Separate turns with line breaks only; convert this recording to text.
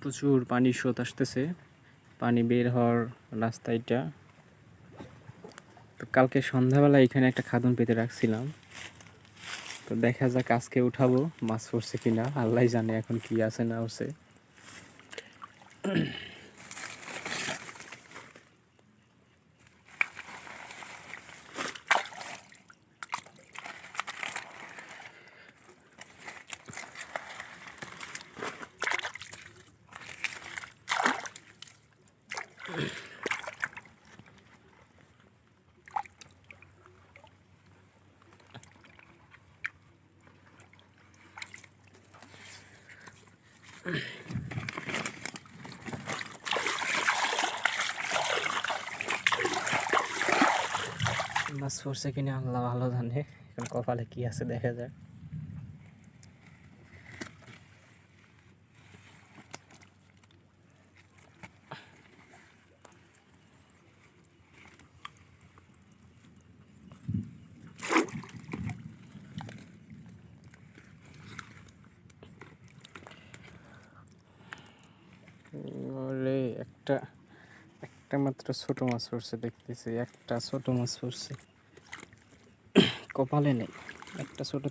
প্রচুর পানির স্রোত আসতেছে, পানি বের হওয়ার রাস্তা এটা। তো কালকে সন্ধ্যাবেলা এখানে একটা খাদন পেতে রাখছিলাম, তো দেখা যাক আজকে উঠাবো মাছ পড়ছে কিনা, আল্লাহ জানে এখন কি আছে না আছে। মাছ পড়ছে কিনা আল্লাহ ভালো জানে, এখন কপালে কি আছে দেখা যাক। একটা একটা মাত্র ছোট মাছ পড়ছে দেখতেছি, একটা ছোট মাছ পড়ছে, কপালে নেই একটা ছোট।